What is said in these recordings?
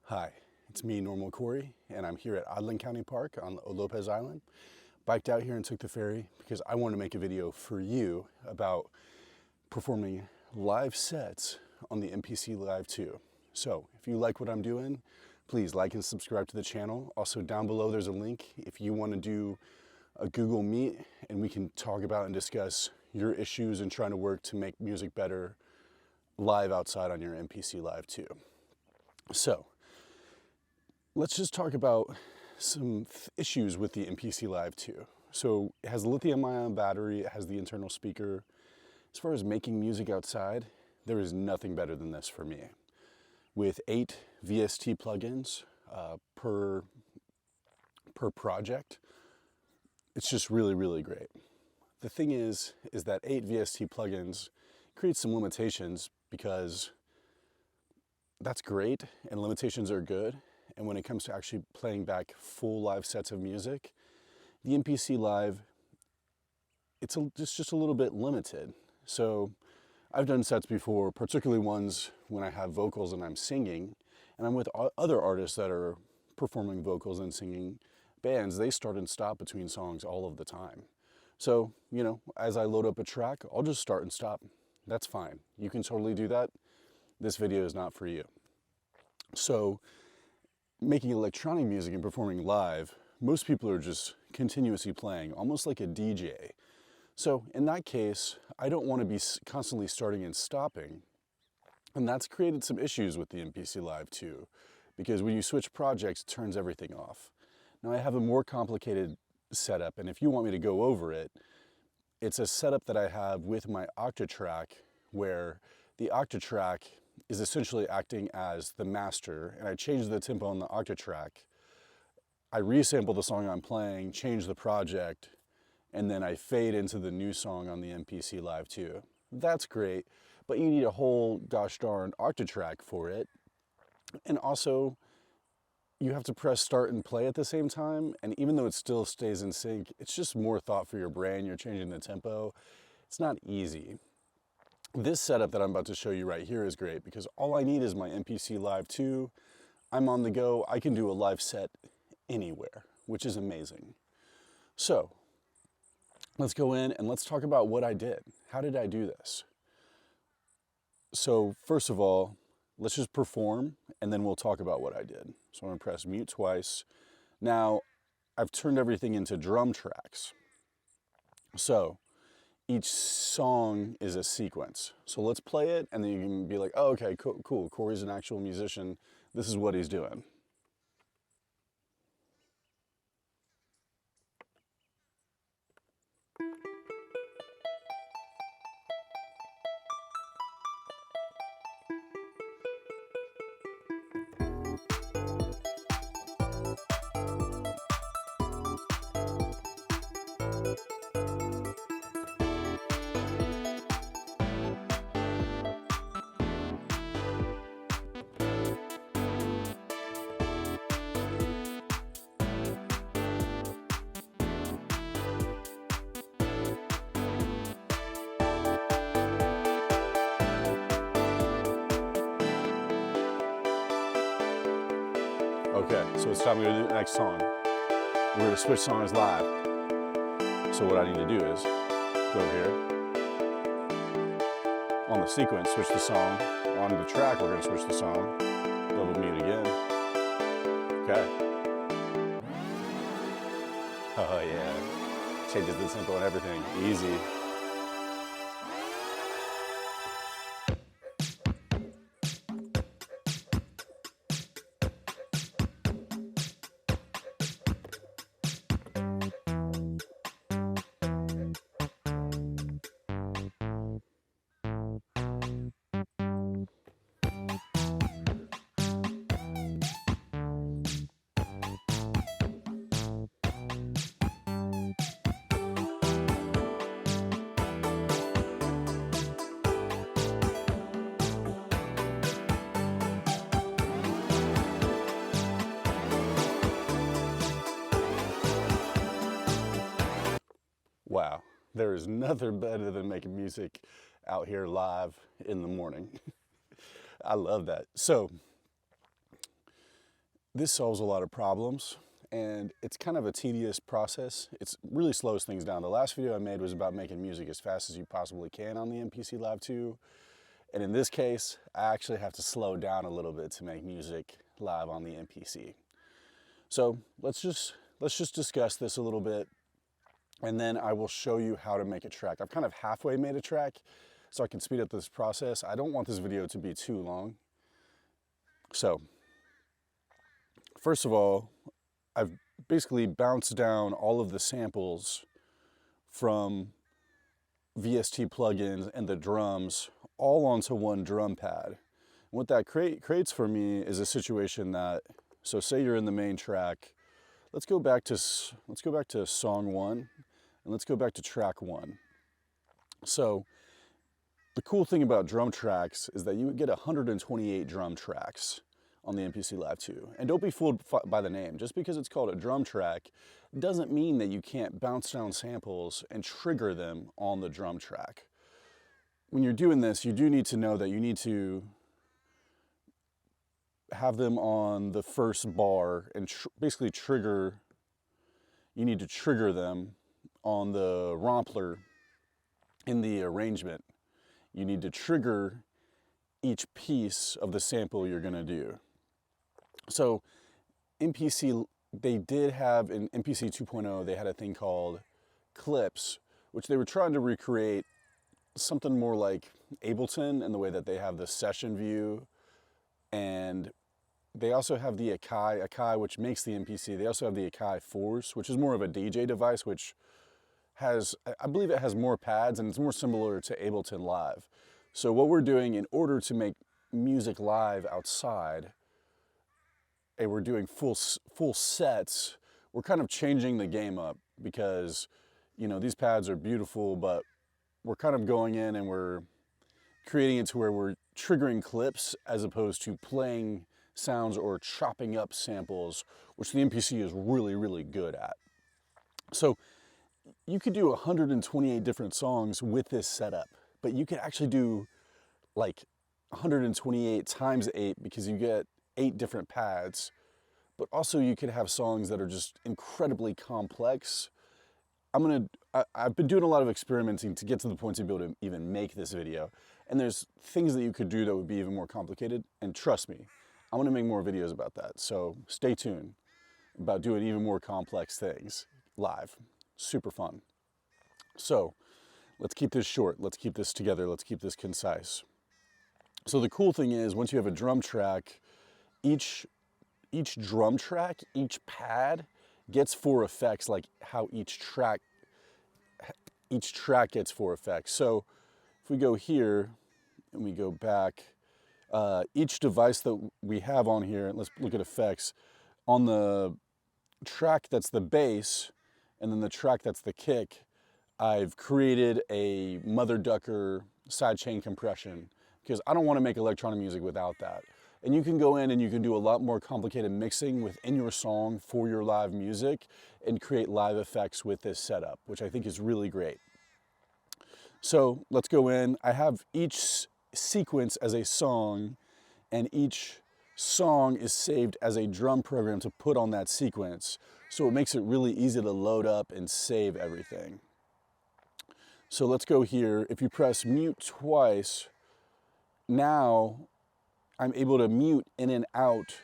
Hi, it's me, Normal Corey, and I'm here at Odland County Park on Lopez Island. Biked out here and took the ferry because I want to make a video for you about performing live sets on the MPC Live 2. So if you like what I'm doing, please like and subscribe to the channel. Also down below there's a link if you want to do a Google Meet and we can talk about and discuss your issues and trying to work to make music better live outside on your MPC Live 2. So let's just talk about some issues with the MPC Live 2. So it has a lithium-ion battery, it has the internal speaker. As far as making music outside, there is nothing better than this for me. With 8 VST plugins per project, it's just really, really great. The thing is that 8 VST plugins creates some limitations because that's great and limitations are good. And when it comes to actually playing back full live sets of music, the MPC Live, it's just a little bit limited. So I've done sets before, particularly ones when I have vocals and I'm singing, and I'm with other artists that are performing vocals and singing bands. They start and stop between songs all of the time. So, you know, as I load up a track, I'll just start and stop. That's fine. You can totally do that. This video is not for you. So, making electronic music and performing live, most people are just continuously playing, almost like a DJ. So in that case, I don't want to be constantly starting and stopping. And that's created some issues with the MPC Live 2, because when you switch projects, it turns everything off. Now I have a more complicated setup, and if you want me to go over it, it's a setup that I have with my Octatrack, where the Octatrack is essentially acting as the master, and I change the tempo on the Octatrack. I resample the song I'm playing, change the project, and then I fade into the new song on the MPC Live 2. That's great, but you need a whole gosh darn Octatrack for it. And also, you have to press start and play at the same time, and even though it still stays in sync, it's just more thought for your brain. You're changing the tempo. It's not easy. This setup that I'm about to show you right here is great because all I need is my MPC Live 2. I'm on the go. I can do a live set anywhere, which is amazing. So let's go in and let's talk about what I did. How did I do this? So first of all, let's just perform and then we'll talk about what I did. So I'm gonna press mute twice. Now I've turned everything into drum tracks. So each song is a sequence. So let's play it and then you can be like, oh, okay, cool. Corey's an actual musician. This is what he's doing. Okay, so it's time to do the next song. We're gonna switch songs live. So what I need to do is go here. On the sequence, switch the song. On the track, we're gonna switch the song. Double mute again. Okay. Oh yeah. Changes the tempo and everything. Easy. Wow, there is nothing better than making music out here live in the morning. I love that. So This solves a lot of problems, and it's kind of a tedious process. It really slows things down. The last video I made was about making music as fast as you possibly can on the MPC Live 2. And in this case, I actually have to slow down a little bit to make music live on the MPC. So let's just discuss this a little bit, and then I will show you how to make a track. I've kind of halfway made a track, so I can speed up this process. I don't want this video to be too long. So, first of all, I've basically bounced down all of the samples from VST plugins and the drums all onto one drum pad. And what that creates for me is a situation that, so say you're in the main track, let's go back to song 1, and let's go back to track 1. So the cool thing about drum tracks is that you get 128 drum tracks on the MPC Live 2. And don't be fooled by the name. Just because it's called a drum track doesn't mean that you can't bounce down samples and trigger them on the drum track. When you're doing this, you do need to know that you need to have them on the first bar and basically you need to trigger them on the rompler in the arrangement. You need to trigger each piece of the sample you're gonna do. So MPC, they did have, in MPC 2.0, they had a thing called clips, which they were trying to recreate something more like Ableton in the way that they have the session view, and they also have the Akai, which makes the MPC. They also have the Akai Force, which is more of a DJ device, which has, I believe it has more pads, and it's more similar to Ableton Live. So what we're doing in order to make music live outside, and we're doing full sets, we're kind of changing the game up because, you know, these pads are beautiful, but we're kind of going in and we're creating it to where we're triggering clips as opposed to playing sounds or chopping up samples, which the MPC is really, really good at. So you could do 128 different songs with this setup, but you could actually do like 128 times 8 because you get 8 different pads, but also you could have songs that are just incredibly complex. I've been doing a lot of experimenting to get to the point to be able to even make this video, and there's things that you could do that would be even more complicated, and trust me, I want to make more videos about that, so stay tuned about doing even more complex things live. Super fun. So let's keep this short, let's keep this together, let's keep this concise. So the cool thing is, once you have a drum track, each drum track, each pad gets 4 effects, like how each track gets 4 effects. So if we go here and we go back, each device that we have on here, let's look at effects, on the track that's the bass and then the track that's the kick, I've created a mother ducker sidechain compression because I don't want to make electronic music without that. And you can go in and you can do a lot more complicated mixing within your song for your live music and create live effects with this setup, which I think is really great. So let's go in. I have each sequence as a song, and each song is saved as a drum program to put on that sequence. So it makes it really easy to load up and save everything. So let's go here. If you press mute twice, now I'm able to mute in and out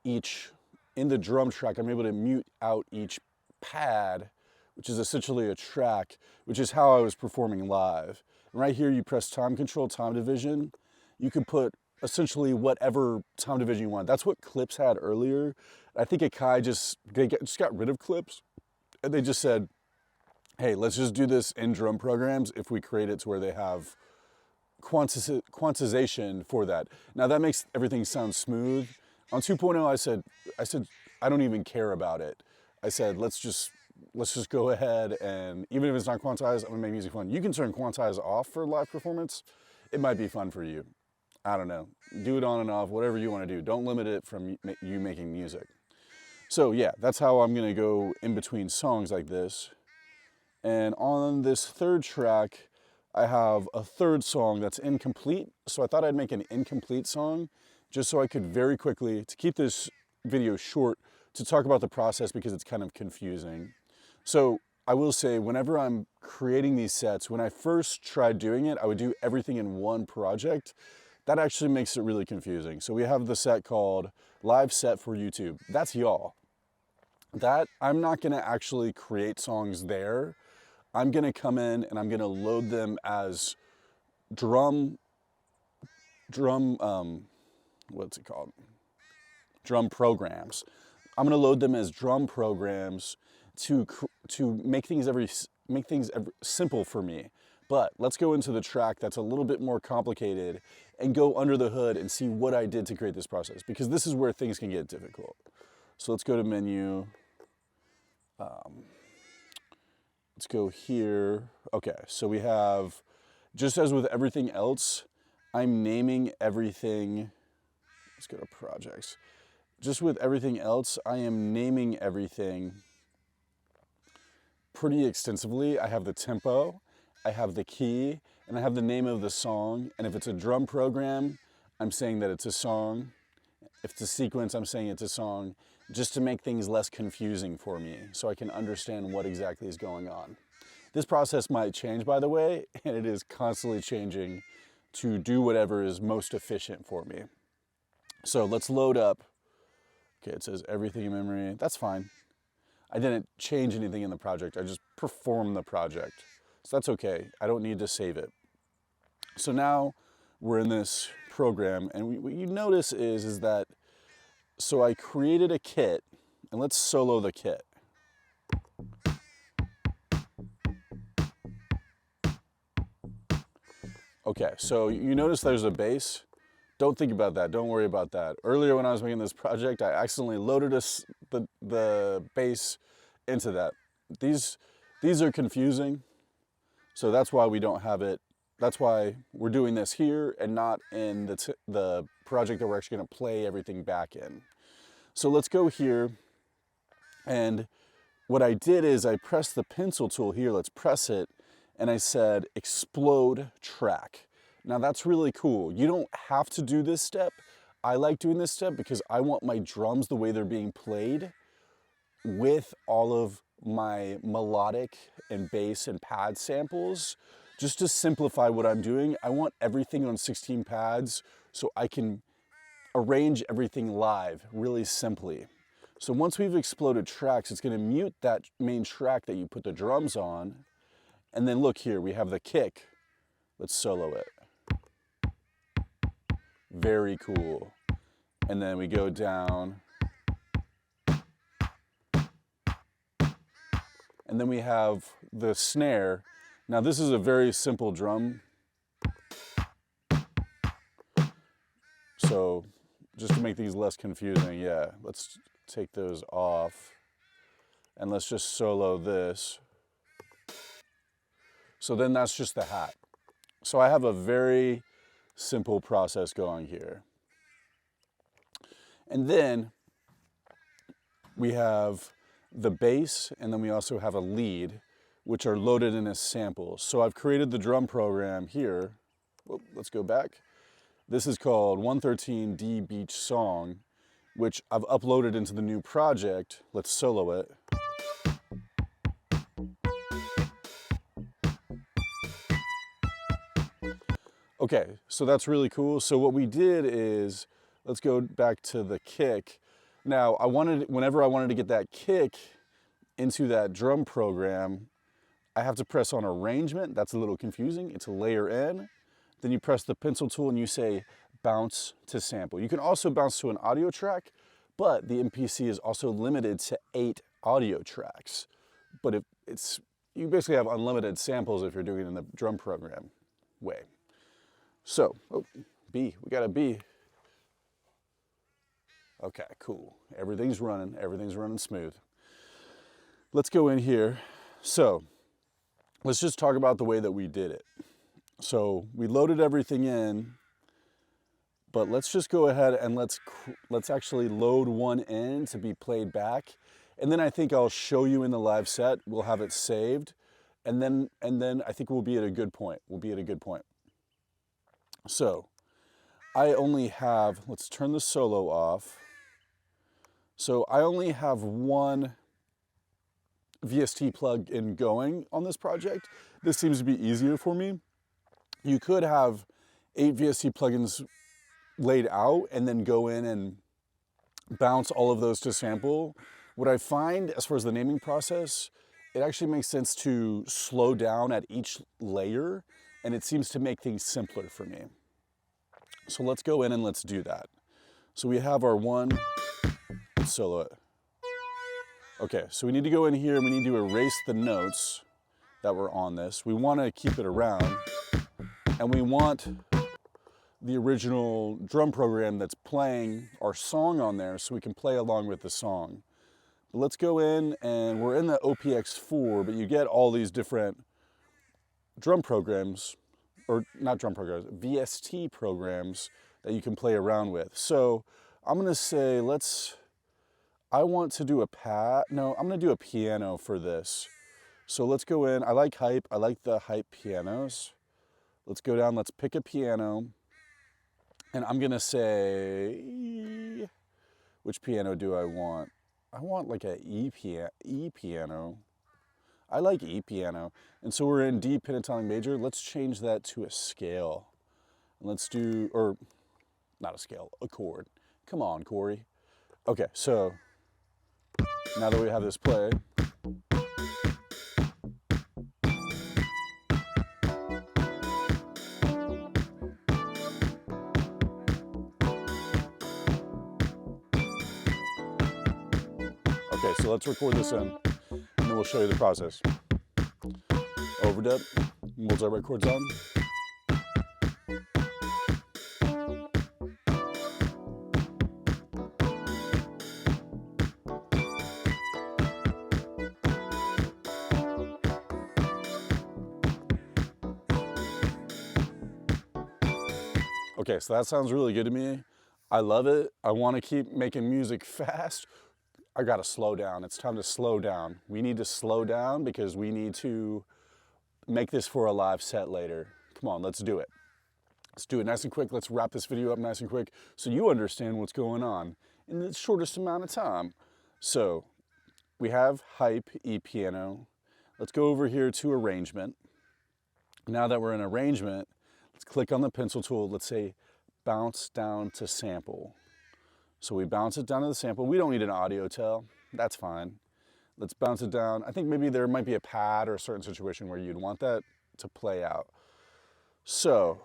in the drum track, I'm able to mute out each pad, which is essentially a track, which is how I was performing live. And right here, you press time control, time division. You can put essentially whatever time division you want. That's what clips had earlier. I think Akai just got rid of clips, and they just said, hey, let's just do this in drum programs if we create it to where they have quantization for that. Now that makes everything sound smooth. On 2.0, I said, I don't even care about it. I said, let's just go ahead, and even if it's not quantized, I'm gonna make music fun. You can turn quantize off for live performance. It might be fun for you. I don't know. Do it on and off, whatever you wanna do. Don't limit it from you making music. So yeah, that's how I'm gonna go in between songs like this. And on this third track, I have a third song that's incomplete. So I thought I'd make an incomplete song just so I could very quickly, to keep this video short to talk about the process because it's kind of confusing. So I will say, whenever I'm creating these sets, when I first tried doing it, I would do everything in one project. That actually makes it really confusing. So we have the set called Live Set for YouTube. That's y'all. That, I'm not gonna actually create songs there. I'm gonna come in and I'm gonna load them as drum, what's it called? Drum programs. I'm gonna load them as drum programs to make things simple for me. But let's go into the track that's a little bit more complicated and go under the hood and see what I did to create this process, because this is where things can get difficult. So let's go to menu. Let's go here. Okay, so we have, just as with everything else, I'm naming everything. Let's go to projects. Just with everything else, I am naming everything pretty extensively. I have the tempo, I have the key, and I have the name of the song. And if it's a drum program, I'm saying that it's a song. If it's a sequence, I'm saying it's a song, just to make things less confusing for me so I can understand what exactly is going on. This process might change, by the way, and it is constantly changing to do whatever is most efficient for me. So let's load up. Okay, it says everything in memory. That's fine. I didn't change anything in the project. I just performed the project. So that's okay. I don't need to save it. So now we're in this program, and what you notice is that, so I created a kit, and let's solo the kit. Okay, so you notice there's a bass. Don't think about that. Don't worry about that. Earlier when I was making this project, I accidentally loaded the bass into that. These are confusing, so that's why we don't have it. That's why we're doing this here and not in the project that we're actually going to play everything back in. So let's go here, and what I did is I pressed the pencil tool here. Let's press it, and I said explode track. Now that's really cool. You don't have to do this step. I like doing this step because I want my drums the way they're being played with all of my melodic and bass and pad samples. Just to simplify what I'm doing, I want everything on 16 pads so I can arrange everything live really simply. So once we've exploded tracks, it's going to mute that main track that you put the drums on. And then look here, we have the kick. Let's solo it. Very cool. And then we go down. And then we have the snare. Now this is a very simple drum. So just to make these less confusing, yeah, let's take those off. And let's just solo this. So then that's just the hat. So I have a very simple process going here. And then we have the bass, and then we also have a lead, which are loaded in as samples. So I've created the drum program here. Oh, let's go back. This is called 113D Beach Song, which I've uploaded into the new project. Let's solo it. Okay, so that's really cool. So what we did is, let's go back to the kick. Now, whenever I wanted to get that kick into that drum program, I have to press on arrangement. That's a little confusing. It's a layer in. Then you press the pencil tool and you say bounce to sample. You can also bounce to an audio track, but the MPC is also limited to 8 audio tracks. But you basically have unlimited samples if you're doing it in the drum program way. So, oh, B, we got a B. Okay, cool. Everything's running smooth. Let's go in here. So, let's just talk about the way that we did it. So, we loaded everything in, but let's just go ahead and let's actually load one in to be played back. And then I think I'll show you in the live set. We'll have it saved. And then I think we'll be at a good point. So I only have, let's turn the solo off. So I only have one VST plug-in going on this project. This seems to be easier for me. You could have 8 VST plugins laid out and then go in and bounce all of those to sample. What I find as far as the naming process, it actually makes sense to slow down at each layer, and it seems to make things simpler for me. So let's go in and let's do that. So we have our one solo it. Okay, so we need to go in here and we need to erase the notes that were on this. We want to keep it around, and we want the original drum program that's playing our song on there so we can play along with the song. But let's go in, and we're in the OPX4, but you get all these different drum programs, or not drum programs, VST programs that you can play around with. So I'm gonna say, I want to do I'm gonna do a piano for this. So let's go in, I like the hype pianos. Let's go down, let's pick a piano. And I'm gonna say, which piano do I want? I want like a E piano. I like E piano. And so we're in D pentatonic major. Let's change that to a scale. And let's do, or not a scale, a chord. Come on, Corey. Okay, so now that we have this play, okay, so let's record this in, and then we'll show you the process. Overdub, multi-right chords on. Okay, so that sounds really good to me. I love it. I want to keep making music fast. I gotta slow down. It's time to slow down. We need to slow down because we need to make this for a live set later. Come on, let's do it. Let's do it nice and quick. Let's wrap this video up nice and quick so you understand what's going on in the shortest amount of time. So we have hype, E piano. Let's go over here to arrangement. Now that we're in arrangement, let's click on the pencil tool. Let's say bounce down to sample. So we bounce it down to the sample. We don't need an audio tail. That's fine. Let's bounce it down. I think maybe there might be a pad or a certain situation where you'd want that to play out. So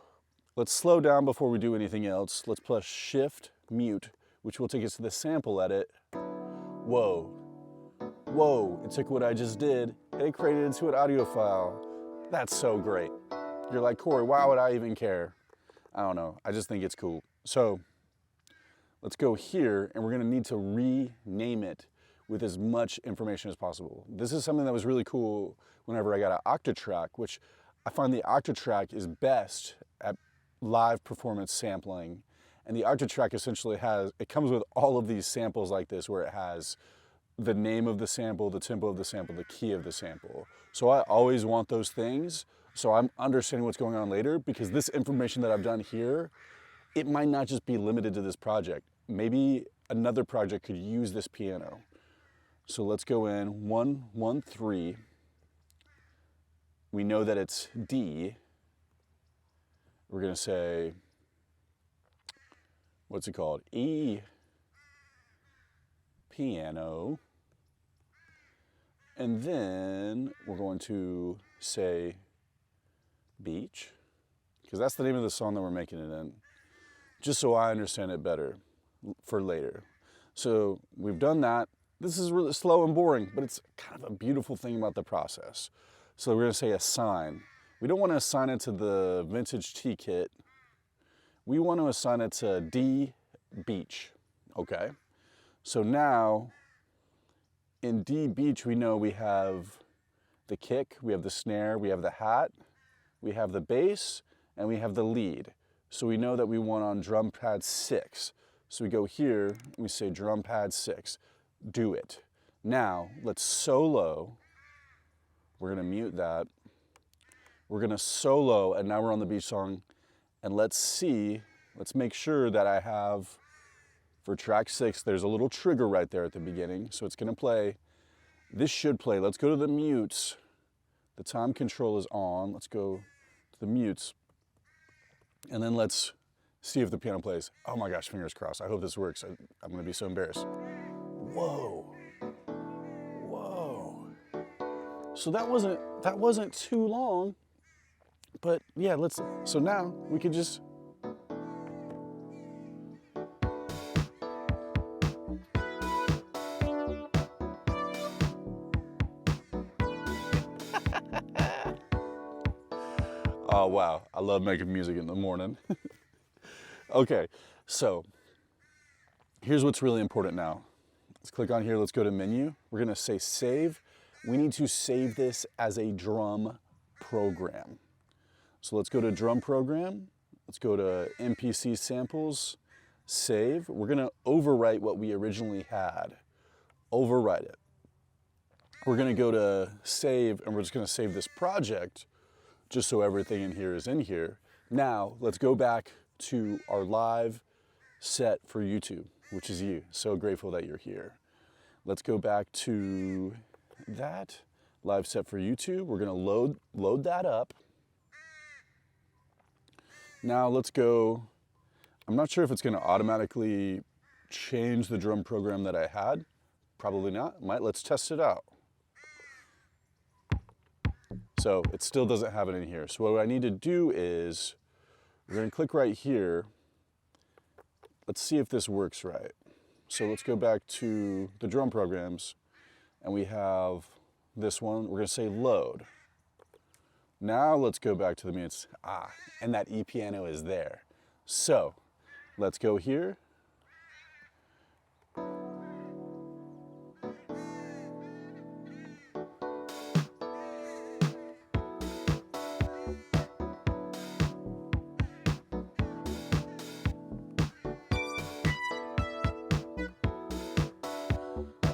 let's slow down before we do anything else. Let's press Shift, Mute, which will take us to the sample edit. Whoa, whoa, it took what I just did and it created it into an audio file. That's so great. You're like, Corey, why would I even care? I don't know, I just think it's cool. So let's go here, and we're gonna need to rename it with as much information as possible. This is something that was really cool whenever I got an Octatrack, which I find the Octatrack is best at live performance sampling. And the Octatrack essentially it comes with all of these samples like this, where it has the name of the sample, the tempo of the sample, the key of the sample. So I always want those things, so I'm understanding what's going on later, because this information that I've done here, it might not just be limited to this project. Maybe another project could use this piano. So let's go in 1, 1, 3. We know that it's D. We're gonna say, what's it called? E piano. And then we're going to say beach, because that's the name of the song that we're making it in, just so I understand it better for later. So we've done that. This is really slow and boring, but it's kind of a beautiful thing about the process. So we're gonna say assign. We don't want to assign it to the vintage T kit. We want to assign it to D beach, okay? So now in D beach, we know we have the kick, we have the snare, we have the hat, we have the bass, and we have the lead. So we know that we want on drum pad 6. So we go here, and we say drum pad 6, do it. Now, let's solo. We're gonna mute that. We're gonna solo, and now we're on the beach song. And let's make sure that I have For track 6, there's a little trigger right there at the beginning, so it's gonna play. This should play. Let's go to the mutes. The time control is on. Let's go to the mutes. And then let's see if the piano plays. Oh my gosh, fingers crossed. I hope this works. I'm gonna be so embarrassed. Whoa. Whoa. So that wasn't too long, but yeah, so now we can just, oh wow, I love making music in the morning. Okay, so here's what's really important now. Let's click on here, let's go to menu. We're gonna say save. We need to save this as a drum program. So let's go to drum program. Let's go to MPC samples, save. We're gonna overwrite what we originally had. Overwrite it. We're gonna go to save, and we're just gonna save this project just so everything in here is in here. Now, let's go back to our live set for YouTube, which is you. So grateful that you're here. Let's go back to that live set for YouTube. We're gonna load that up. Now let's go, I'm not sure if it's gonna automatically change the drum program that I had. Probably not, it might. Let's test it out. So it still doesn't have it in here. So what I need to do is, we're gonna click right here. Let's see if this works right. So let's go back to the drum programs, and we have this one. We're gonna say load. Now let's go back to the mutes. And that E piano is there. So let's go here.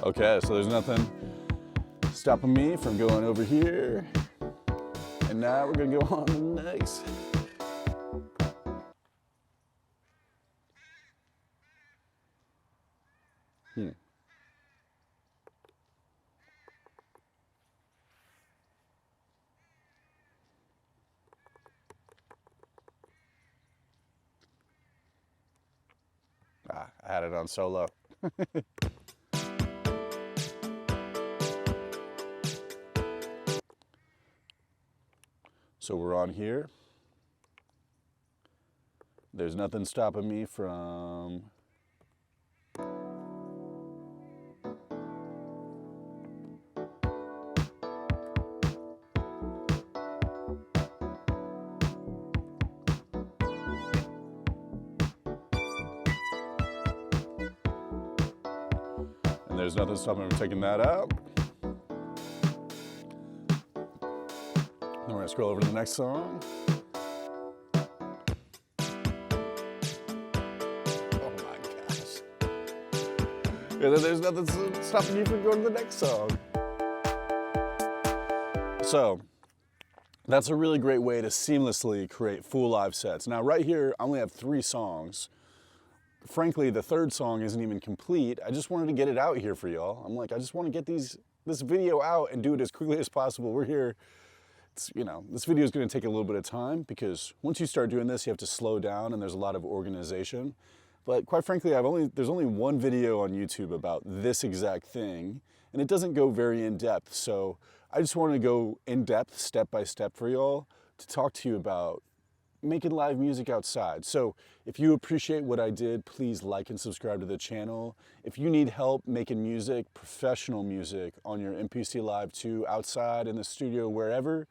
Okay, so there's nothing stopping me from going over here. And now we're gonna go on to the next. I had it on solo. So we're on here. There's nothing stopping me from and there's nothing stopping me from taking that out. Then we're gonna scroll over to the next song. Oh my gosh. And then there's nothing stopping you from going to the next song. So that's a really great way to seamlessly create full live sets. Now right here, I only have 3 songs. Frankly, the 3rd song isn't even complete. I just wanted to get it out here for y'all. I'm like, I just want to get this video out and do it as quickly as possible. We're here. This video is going to take a little bit of time because once you start doing this, you have to slow down and there's a lot of organization. But quite frankly, there's only one video on YouTube about this exact thing, and it doesn't go very in depth. So I just want to go in depth, step by step for y'all to talk to you about making live music outside. So if you appreciate what I did, please like and subscribe to the channel. If you need help making music, professional music on your MPC Live 2, outside, in the studio, wherever,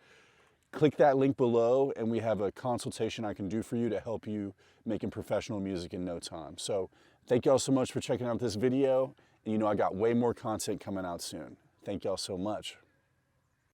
click that link below and we have a consultation I can do for you to help you making professional music in no time. So thank y'all so much for checking out this video. And I got way more content coming out soon. Thank y'all so much.